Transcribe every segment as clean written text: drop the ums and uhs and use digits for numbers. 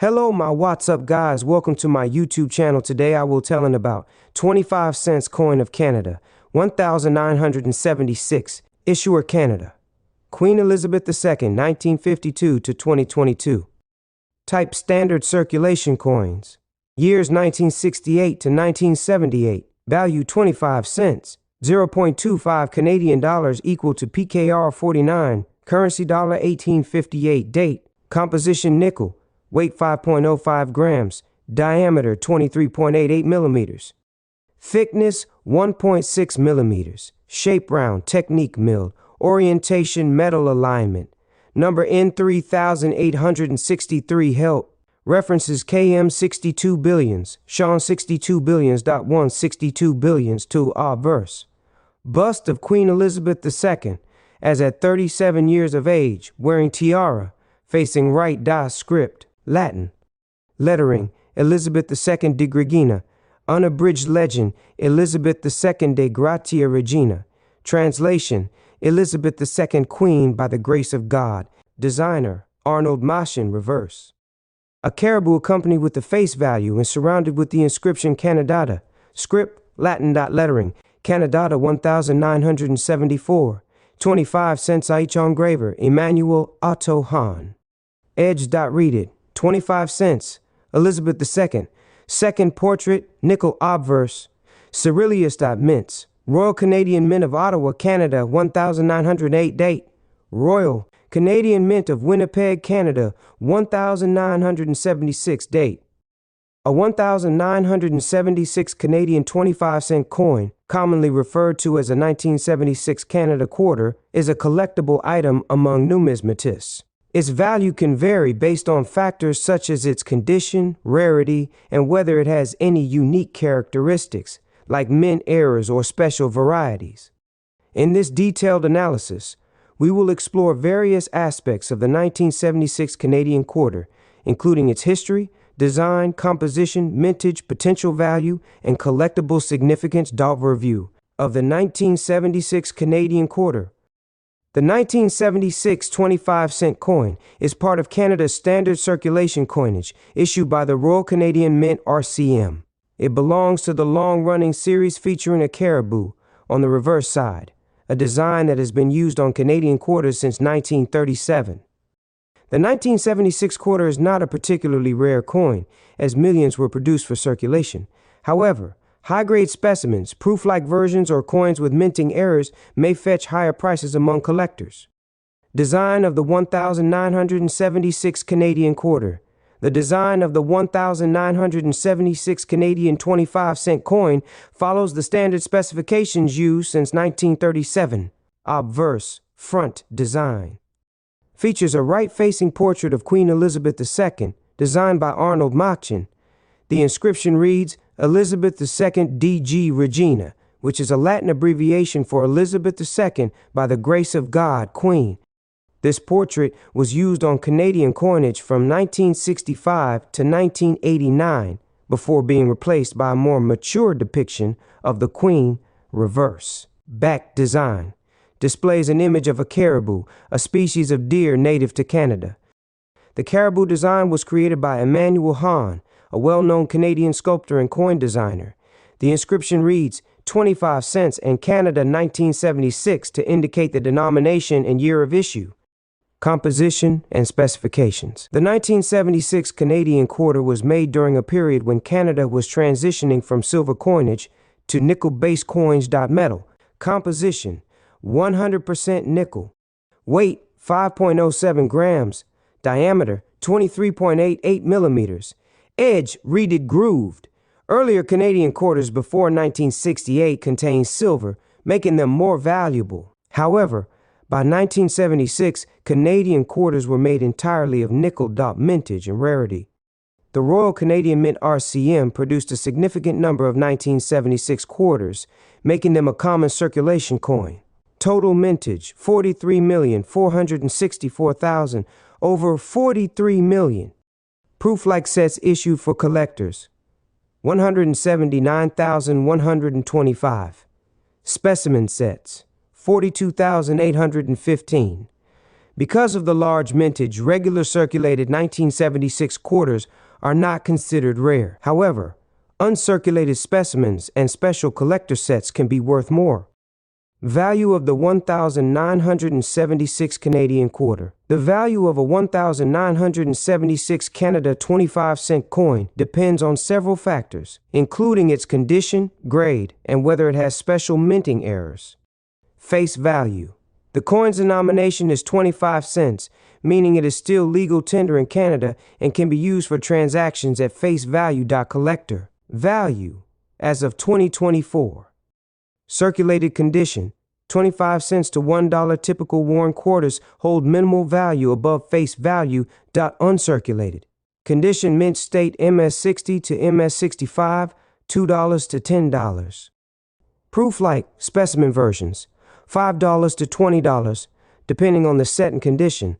Hello, my what's up guys. Welcome to my YouTube channel. Today I will telling about 25 cents coin of Canada, 1976, issuer Canada. Queen Elizabeth II, 1952 to 2022. Type standard circulation coins. Years 1968 to 1978. Value 25 cents. 0.25 Canadian dollars equal to PKR 49. Currency $1858. Date. Composition nickel. Weight 5.05 grams. Diameter 23.88 millimeters. Thickness 1.6 millimeters. Shape round. Technique milled. Orientation metal alignment. Number N3863 help. References KM 62 billions. Sean 62 billions.1 62 billions to verse. Bust of Queen Elizabeth II, as at 37 years of age, wearing tiara, facing right. Script. Latin. Lettering, Elizabeth II de Gregina. Unabridged legend, Elizabeth II de Gratia Regina. Translation, Elizabeth II Queen by the grace of God. Designer, Arnold Machen. Reverse. A caribou accompanied with the face value and surrounded with the inscription Canadata. Script, Latin. Lettering, Canadata 1974. 25 cents each. Engraver, Emmanuel Otto Hahn. Edge. Read it. 25 cents. Elizabeth II. Second portrait, nickel obverse. Cyrilius. Mints. Royal Canadian Mint of Ottawa, Canada, 1908. Date. Royal Canadian Mint of Winnipeg, Canada, 1976. Date. A 1976 Canadian 25 cent coin, commonly referred to as a 1976 Canada quarter, is a collectible item among numismatists. Its value can vary based on factors such as its condition, rarity, and whether it has any unique characteristics, like mint errors or special varieties. In this detailed analysis, we will explore various aspects of the 1976 Canadian quarter, including its history, design, composition, mintage, potential value, and collectible significance. Review of the 1976 Canadian quarter. The 1976 25 cent coin is part of Canada's standard circulation coinage issued by the Royal Canadian Mint RCM. It belongs to the long-running series featuring a caribou on the reverse side, a design that has been used on Canadian quarters since 1937. The 1976 quarter is not a particularly rare coin, as millions were produced for circulation. However, high-grade specimens, proof-like versions, or coins with minting errors may fetch higher prices among collectors. Design of the 1976 Canadian quarter. The design of the 1976 Canadian 25 cent coin follows the standard specifications used since 1937. Obverse, front design. Features a right-facing portrait of Queen Elizabeth II, designed by Arnold Machen. The inscription reads, Elizabeth II DG Regina, which is a Latin abbreviation for Elizabeth II by the grace of God, Queen. This portrait was used on Canadian coinage from 1965 to 1989 before being replaced by a more mature depiction of the Queen. Reverse. Back design. Displays an image of a caribou, a species of deer native to Canada. The caribou design was created by Emmanuel Hahn, a well-known Canadian sculptor and coin designer. The inscription reads 25 cents and Canada 1976 to indicate the denomination and year of issue. Composition and specifications. The 1976 Canadian quarter was made during a period when Canada was transitioning from silver coinage to nickel-based coins. Metal. Composition: 100% nickel. Weight: 5.07 grams. Diameter: 23.88 millimeters. Edge: reeded grooved. Earlier Canadian quarters before 1968 contained silver, making them more valuable. However, by 1976, Canadian quarters were made entirely of nickel. Mintage and rarity. The Royal Canadian Mint RCM produced a significant number of 1976 quarters, making them a common circulation coin. Total mintage: 43,464,000, over 43 million. Proof-like sets issued for collectors: 179,125. Specimen sets: 42,815. Because of the large mintage, regular circulated 1976 quarters are not considered rare. However, uncirculated specimens and special collector sets can be worth more. Value of the 1,976 Canadian quarter. The value of a 1,976 Canada 25-cent coin depends on several factors, including its condition, grade, and whether it has special minting errors. Face value. The coin's denomination is 25 cents, meaning it is still legal tender in Canada and can be used for transactions at face value. Collector value as of 2024. Circulated condition, 25 cents to $1 typical worn quarters hold minimal value above face value. Uncirculated condition, mint state MS60 to MS65, $2 to $10. Proof like specimen versions, $5 to $20, depending on the set and condition.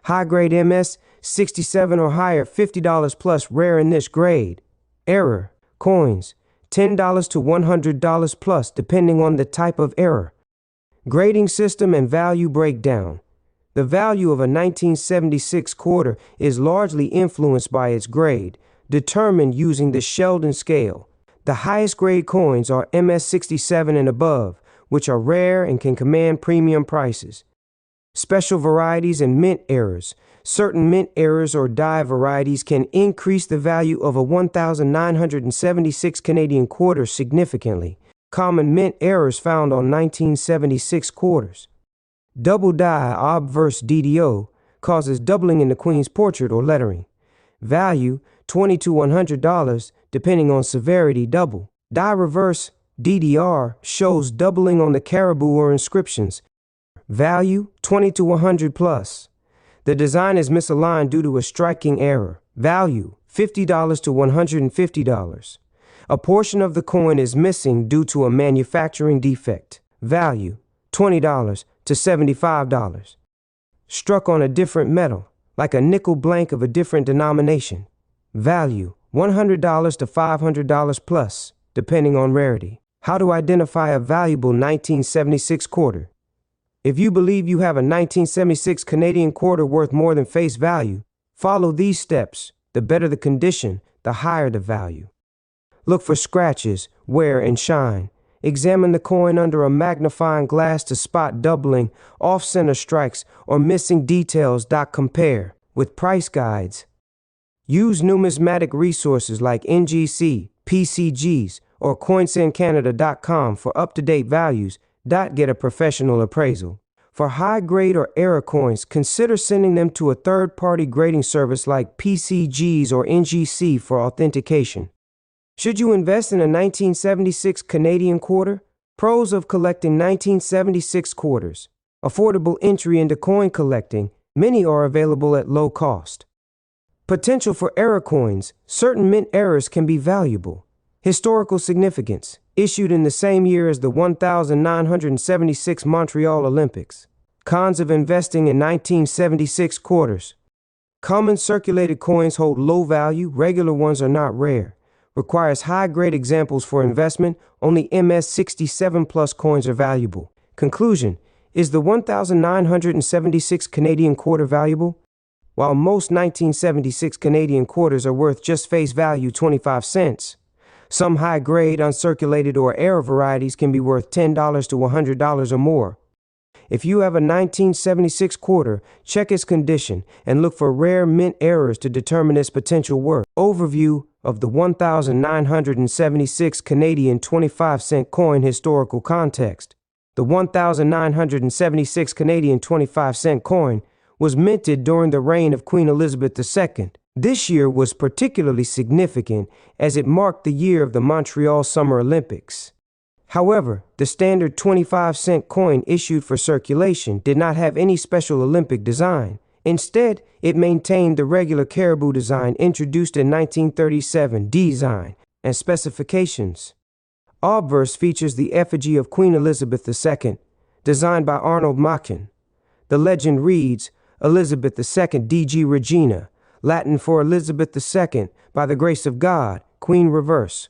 High grade MS, 67 or higher, $50 plus, rare in this grade. Error coins, $10 to $100 plus, depending on the type of error. Grading system and value breakdown. The value of a 1976 quarter is largely influenced by its grade, determined using the Sheldon scale. The highest grade coins are MS67 and above, which are rare and can command premium prices. Special varieties and mint errors. Certain mint errors or die varieties can increase the value of a 1,976 Canadian quarter significantly. Common mint errors found on 1976 quarters. Double die obverse DDO causes doubling in the Queen's portrait or lettering. Value $20 to $100 depending on severity. Double die reverse DDR shows doubling on the caribou or inscriptions. Value $20 to $100 plus. The design is misaligned due to a striking error. Value $50 to $150. A portion of the coin is missing due to a manufacturing defect. Value $20 to $75. Struck on a different metal, like a nickel blank of a different denomination. Value $100 to $500 plus, depending on rarity. How to identify a valuable 1976 quarter. If you believe you have a 1976 Canadian quarter worth more than face value, follow these steps. The better the condition, the higher the value. Look for scratches, wear, and shine. Examine the coin under a magnifying glass to spot doubling, off-center strikes, or missing details. Compare with price guides. Use numismatic resources like NGC, PCGs, or CoinSendCanada.com for up-to-date values. Get a professional appraisal. For high-grade or error coins, consider sending them to a third-party grading service like PCGs or NGC for authentication. Should you invest in a 1976 Canadian quarter? Pros of collecting 1976 quarters. Affordable entry into coin collecting. Many are available at low cost. Potential for error coins. Certain mint errors can be valuable. Historical significance. Issued in the same year as the 1976 Montreal Olympics. Cons of investing in 1976 quarters. Common circulated coins hold low value. Regular ones are not rare. Requires high-grade examples for investment. Only MS67 plus coins are valuable. Conclusion: is the 1,976 Canadian quarter valuable? While most 1976 Canadian quarters are worth just face value 25 cents, some high-grade, uncirculated, or error varieties can be worth $10 to $100 or more. If you have a 1976 quarter, check its condition and look for rare mint errors to determine its potential worth. Overview of the 1,976 Canadian 25-cent coin. Historical context. The 1,976 Canadian 25-cent coin was minted during the reign of Queen Elizabeth II. This year was particularly significant as it marked the year of the Montreal Summer Olympics. However, the standard 25-cent coin issued for circulation did not have any special Olympic design. Instead, it maintained the regular caribou design introduced in 1937. Design and specifications. Obverse features the effigy of Queen Elizabeth II, designed by Arnold Machen. The legend reads, Elizabeth II DG Regina, Latin for Elizabeth II, by the grace of God, Queen reverse.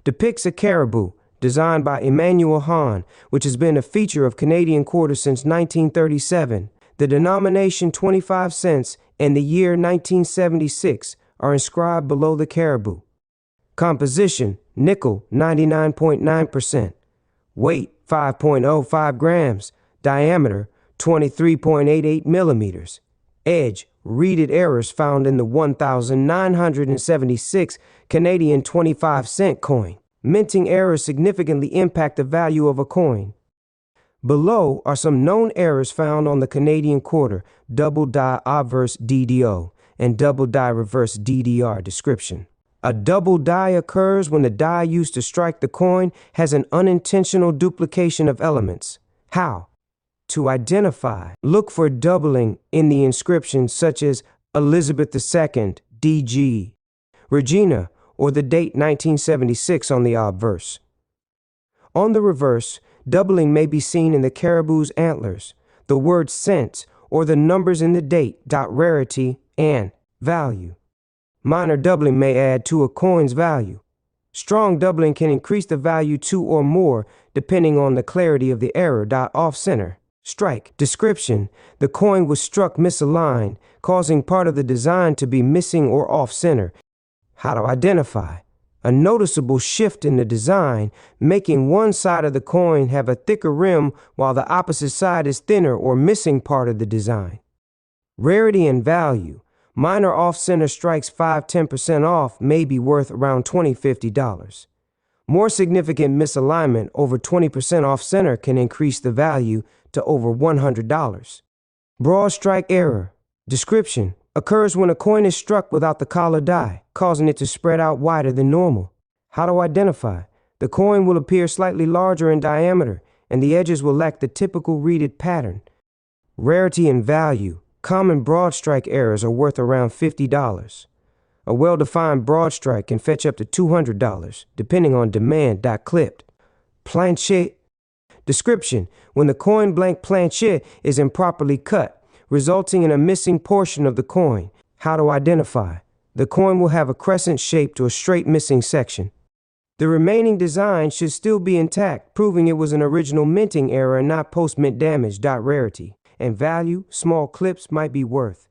Depicts a caribou, designed by Emmanuel Hahn, which has been a feature of Canadian quarters since 1937. The denomination 25 cents and the year 1976 are inscribed below the caribou. Composition, nickel 99.9%. Weight 5.05 grams. Diameter 23.88 millimeters. Edge, readed errors found in the 1,976 Canadian 25-cent coin. Minting errors significantly impact the value of a coin. Below are some known errors found on the Canadian quarter, double die obverse DDO and double die reverse DDR. Description. A double die occurs when the die used to strike the coin has an unintentional duplication of elements. How? To identify, look for doubling in the inscription such as Elizabeth II, DG, Regina, or the date 1976 on the obverse. On the reverse, doubling may be seen in the caribou's antlers, the word cents, or the numbers in the date, rarity, and value. Minor doubling may add to a coin's value. Strong doubling can increase the value 2 or more depending on the clarity of the error. Off-center. Strike. Description. The coin was struck misaligned, causing part of the design to be missing or off-center. How to identify. A noticeable shift in the design, making one side of the coin have a thicker rim while the opposite side is thinner or missing part of the design. Rarity and value. Minor off-center strikes 5–10% off may be worth around $20–50. More significant misalignment over 20% off-center can increase the value to over $100. Broad strike error. Description. Occurs when a coin is struck without the collar die, causing it to spread out wider than normal. How to identify? The coin will appear slightly larger in diameter, and the edges will lack the typical reeded pattern. Rarity and value. Common broad strike errors are worth around $50. A well-defined broad strike can fetch up to $200, depending on demand. Clipped. Planchet. Description. When the coin blank planchet is improperly cut, resulting in a missing portion of the coin. How to identify? The coin will have a crescent shape to a straight missing section. The remaining design should still be intact, proving it was an original minting error and not post-mint damage. Rarity and value. Small clips might be worth.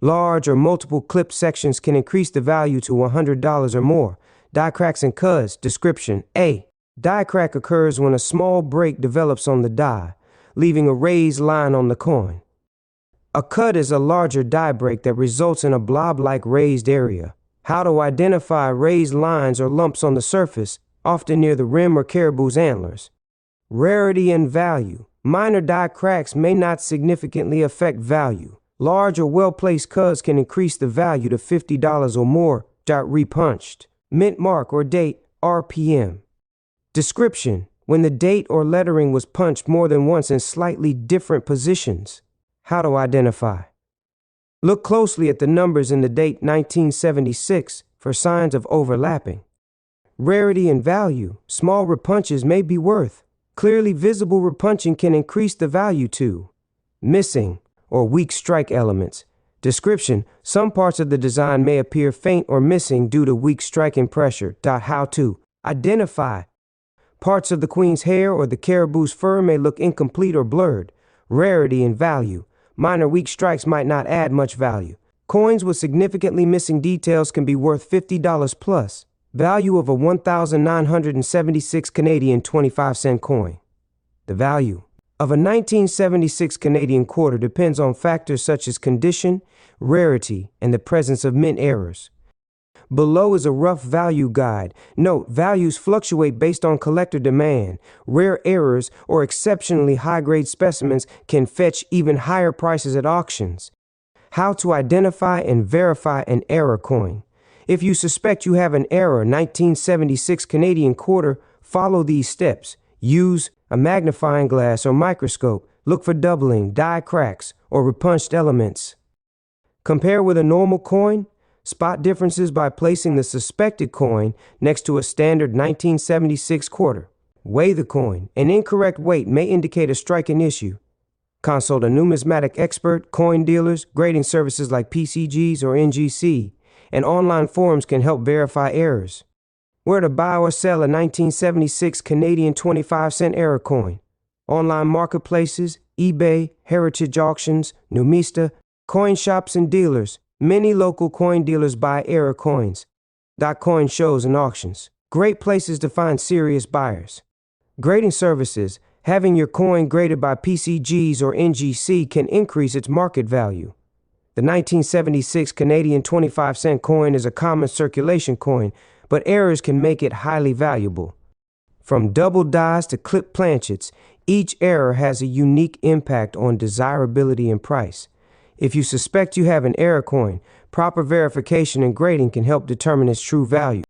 Large or multiple clip sections can increase the value to $100 or more. Die cracks and cuts. Description. A. Die crack occurs when a small break develops on the die, leaving a raised line on the coin. A cut is a larger die break that results in a blob-like raised area. How to identify raised lines or lumps on the surface, often near the rim or caribou's antlers. Rarity and value. Minor die cracks may not significantly affect value. Large or well-placed cuts can increase the value to $50 or more. Repunched. Mint mark or date, RPM. Description. When the date or lettering was punched more than once in slightly different positions. How to identify? Look closely at the numbers in the date 1976 for signs of overlapping. Rarity and value. Small repunches may be worth. Clearly visible repunching can increase the value to. Missing or weak strike elements. Description. Some parts of the design may appear faint or missing due to weak striking pressure. How to identify? Parts of the queen's hair or the caribou's fur may look incomplete or blurred. Rarity and value. Minor weak strikes might not add much value. Coins with significantly missing details can be worth $50 plus. Value of a 1,976 Canadian 25-cent coin. The value of a 1976 Canadian quarter depends on factors such as condition, rarity, and the presence of mint errors. Below is a rough value guide. Note, values fluctuate based on collector demand. Rare errors or exceptionally high-grade specimens can fetch even higher prices at auctions. How to identify and verify an error coin. If you suspect you have an error 1976 Canadian quarter, follow these steps. Use a magnifying glass or microscope. Look for doubling, die cracks, or repunched elements. Compare with a normal coin. Spot differences by placing the suspected coin next to a standard 1976 quarter. Weigh the coin. An incorrect weight may indicate a striking issue. Consult a numismatic expert, coin dealers, grading services like PCGs or NGC, and online forums can help verify errors. Where to buy or sell a 1976 Canadian 25-cent error coin. Online marketplaces, eBay, heritage auctions, Numista, coin shops and dealers. Many local coin dealers buy error coins. Coin shows and auctions. Great places to find serious buyers. Grading services. Having your coin graded by PCGs or NGC can increase its market value. The 1976 Canadian 25-cent coin is a common circulation coin, but errors can make it highly valuable. From double dies to clip planchets, each error has a unique impact on desirability and price. If you suspect you have an error coin, proper verification and grading can help determine its true value.